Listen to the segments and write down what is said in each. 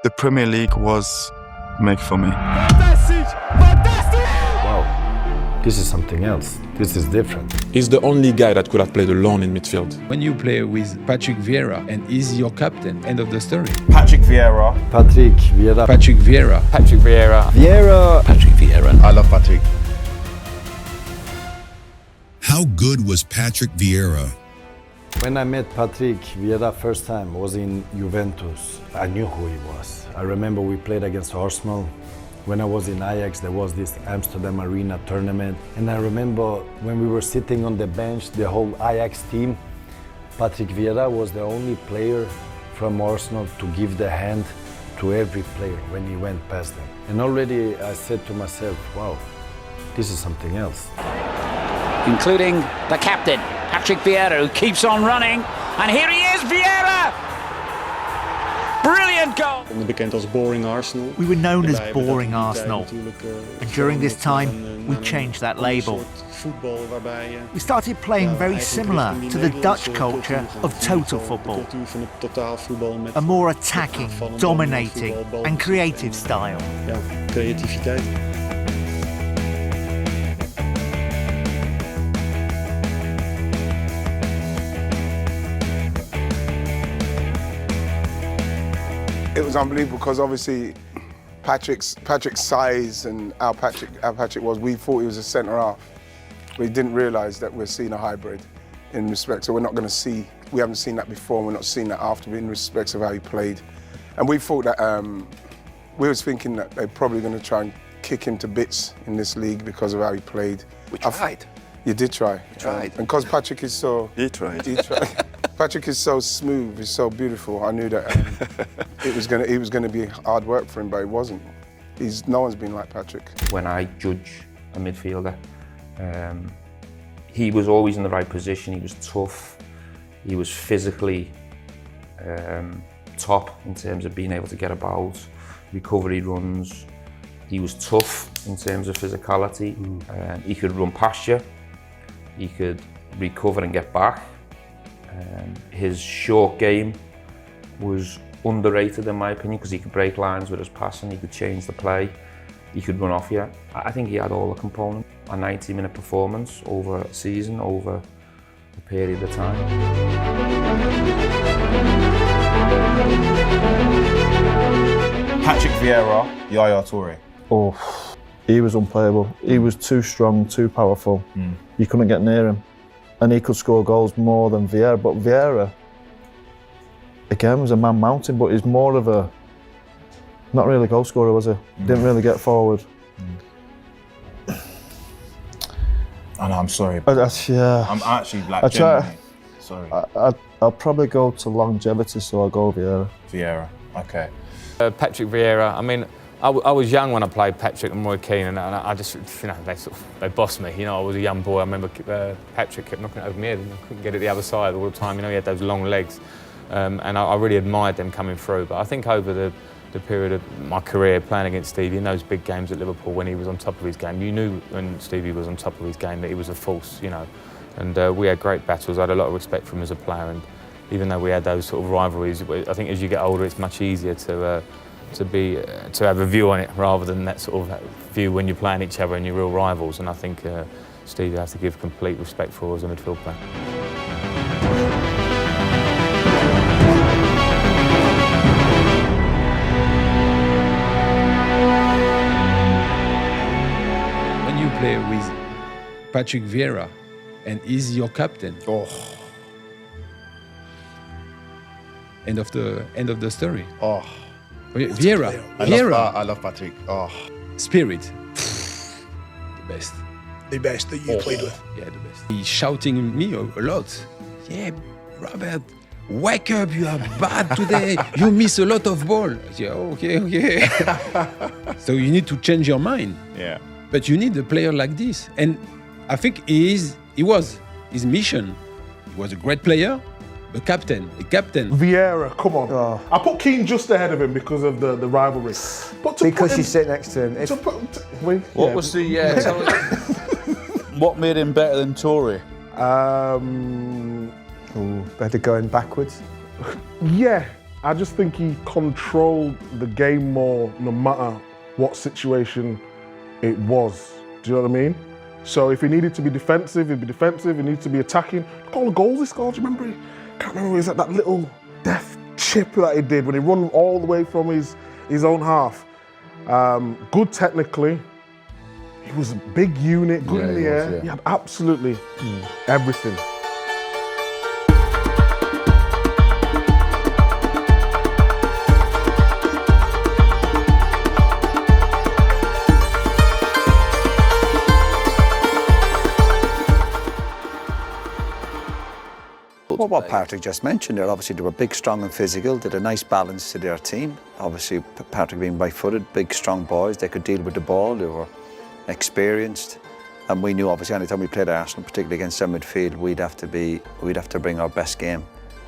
the Premier League was made for me. Wow, this is something else. This is different. He's the only guy that could have played alone in midfield. When you play with Patrick Vieira and he's your captain, end of the story. Patrick Vieira. Patrick Vieira. Patrick Vieira. Patrick Vieira. Vieira. Patrick Vieira. I love Patrick. How good was Patrick Vieira? When I met Patrick Vieira first time was in Juventus. I knew who he was. I remember we played against Arsenal. When I was in Ajax, there was this Amsterdam Arena tournament. And I remember when we were sitting on the bench, the whole Ajax team, Patrick Vieira was the only player from Arsenal to give the hand to every player when he went past them. And already I said to myself, wow, this is something else. Including the captain, Patrick Vieira, who keeps on running. And here he is, Vieira! Brilliant goal! Bekend als boring Arsenal. We were known as boring Arsenal, and during this time we changed that label. We started playing very similar to the Dutch culture of total football, a more attacking, dominating and creative style. It was unbelievable because obviously Patrick's size and how Patrick was, we thought he was a centre half. We didn't realise that we're seeing a hybrid in respect, so we're not going to see, we haven't seen that before, and we're not seeing that after in respect of how he played. And we thought that, we was thinking that they're probably going to try and kick him to bits in this league because of how he played. We tried. You did try. We tried. And because Patrick is so... He tried. Patrick is so smooth, he's so beautiful. I knew that it was going to be hard work for him, but it wasn't. No one's been like Patrick. When I judge a midfielder, he was always in the right position. He was tough. He was physically top in terms of being able to get about, recovery runs. He was tough in terms of physicality. He could run past you. He could recover and get back. His short game was underrated in my opinion because he could break lines with his passing, he could change the play, he could run off you. I think he had all the components. A 90-minute performance over a season, over a period of time. Patrick Vieira, Yaya Toure. Oh, he was unplayable. He was too strong, too powerful. You couldn't get near him. And he could score goals more than Vieira. But Vieira, again, was a man mountain, but he's more of a, not really a goal scorer, was he? Didn't really get forward. I know, I'm sorry. Yeah. I'm actually like, genuinely sorry. I'll probably go to longevity, so I'll go Vieira. Vieira, okay. Patrick Vieira, I mean, I was young when I played Patrick and Roy Keane, and I just, you know, they bossed me. You know, I was a young boy. I remember Patrick kept knocking it over my head, and I couldn't get it the other side all the time. You know, he had those long legs, and I really admired them coming through. But I think over the period of my career playing against Stevie in those big games at Liverpool, when he was on top of his game, you knew when Stevie was on top of his game that he was a force. You know, and we had great battles. I had a lot of respect for him as a player, and even though we had those sort of rivalries, I think as you get older, it's much easier to have a view on it rather than that sort of view when you're playing each other and you're real rivals. And I think Stevie has to give complete respect for as a midfield player. When you play with Patrick Vieira and he's your captain, end of the story. Vieira. I love Patrick. Spirit. The best. The best that you played with. Yeah, the best. He's shouting at me a lot. Yeah, Robert, wake up, you are bad today. You miss a lot of ball. Yeah, okay. So you need to change your mind. Yeah. But you need a player like this. And I think he was his mission. He was a great player. A captain. Vieira, come on. I put Keane just ahead of him because of the rivalry. But because you sit next to him. What made him better than Toure? Better going backwards. Yeah, I just think he controlled the game more no matter what situation it was. Do you know what I mean? So if he needed to be defensive, he'd be defensive. If he needed to be attacking, look all the goals he scored. Do you remember? I can't remember. It was like that little death chip that he did when he run all the way from his own half. Good technically. He was a big unit, good in the air. He had absolutely everything. Well, what Patrick just mentioned there, obviously they were big, strong and physical, did a nice balance to their team. Obviously Patrick being right-footed, big, strong boys, they could deal with the ball, they were experienced. And we knew obviously anytime we played Arsenal, particularly against their midfield, we'd have to bring our best game.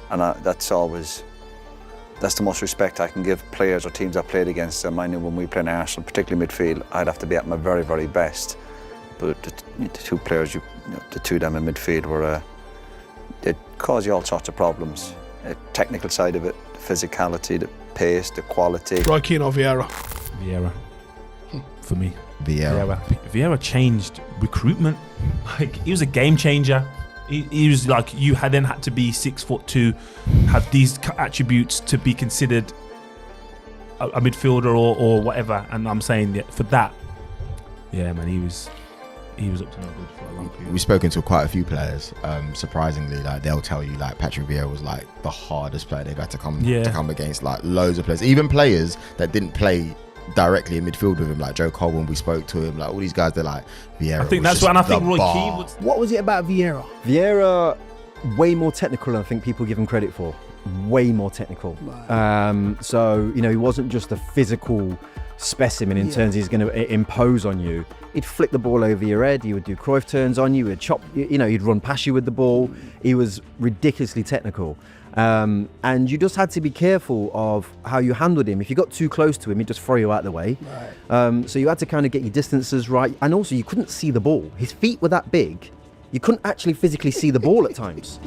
And that's the most respect I can give players or teams I played against them. I knew when we played Arsenal, particularly midfield, I'd have to be at my very, very best. But the two players, the two of them in midfield were it caused you all sorts of problems. The technical side of it, the physicality, the pace, the quality. Roy Keane or Vieira? Vieira. For me. Vieira changed recruitment. Like, he was a game changer. He was like, you then had to be 6'2", have these attributes to be considered a midfielder or whatever. And I'm saying that for that, yeah, man, he was up to no good for a long period. We've spoken to quite a few players. Surprisingly, like they'll tell you, like Patrick Vieira was like the hardest player they've had to come against. Like loads of players, even players that didn't play directly in midfield with him, like Joe Cole when we spoke to him. Like all these guys, they're like Vieira. I think that's what. And I think Roy Keane was. What was it about Vieira? Vieira, way more technical than I think people give him credit for. Way more technical. Right. So he wasn't just a physical specimen in terms he's going to impose on you. He'd flick the ball over your head, he would do Cruyff turns on you, he'd chop, he'd run past you with the ball. He was ridiculously technical. And you just had to be careful of how you handled him. If you got too close to him, he'd just throw you out of the way. Right. So you had to kind of get your distances right. And also you couldn't see the ball. His feet were that big, you couldn't actually physically see the ball at times.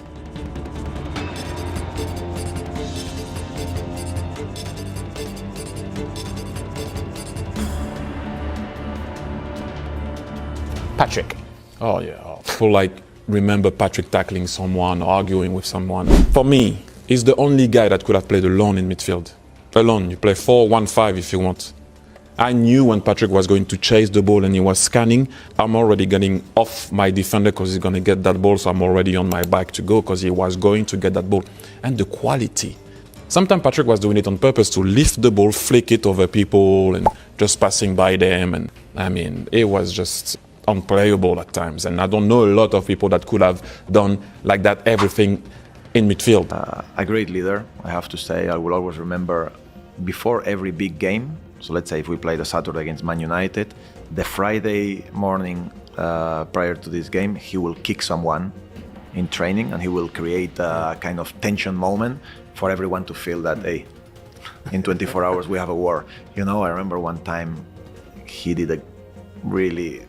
Patrick. Oh yeah. People like remember Patrick tackling someone, arguing with someone. For me, he's the only guy that could have played alone in midfield. Alone, you play 4-1-5 if you want. I knew when Patrick was going to chase the ball and he was scanning, I'm already getting off my defender because he's going to get that ball, so I'm already on my back to go because he was going to get that ball. And the quality. Sometimes Patrick was doing it on purpose to lift the ball, flick it over people and just passing by them. And I mean, it was just unplayable at times, and I don't know a lot of people that could have done like that everything in midfield. A great leader, I have to say. I will always remember before every big game, so let's say if we played a Saturday against Man United, the Friday morning prior to this game, he will kick someone in training and he will create a kind of tension moment for everyone to feel that, hey, in 24 hours we have a war. I remember one time he did a really,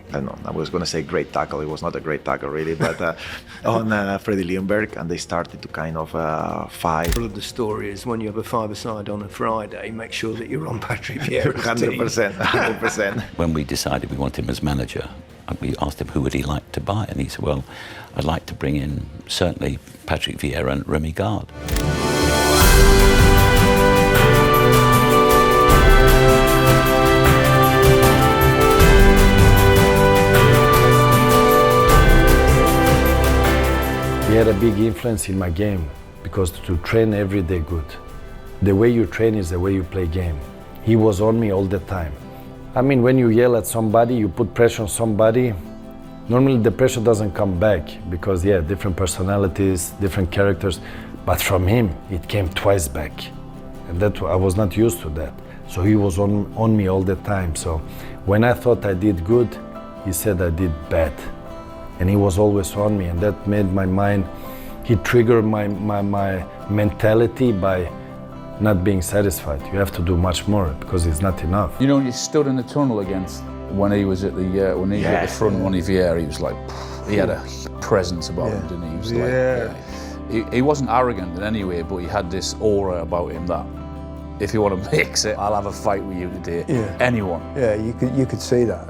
I don't know, I was going to say great tackle. It was not a great tackle really, but on Freddie Ljungberg, and they started to kind of fight. All of the story is when you have a five-a-side on a Friday, make sure that you're on Patrick Vieira's team. 100%. When we decided we wanted him as manager, we asked him who would he like to buy, and he said, well, I'd like to bring in certainly Patrick Vieira and Remy Gard. He had a big influence in my game because to train every day good. The way you train is the way you play game. He was on me all the time. I mean, when you yell at somebody, you put pressure on somebody, normally the pressure doesn't come back because, different personalities, different characters. But from him, it came twice back. And that I was not used to that. So he was on me all the time. So when I thought I did good, he said I did bad. And he was always on me, and that made my mind, he triggered my mentality by not being satisfied. You have to do much more because it's not enough. You stood in the tunnel against when he was at the at the front, Vieira, he was like, he had a presence about him, didn't he? He was He wasn't arrogant in any way, but he had this aura about him that if you want to mix it, I'll have a fight with you today. Yeah. Anyone. Yeah, you could see that.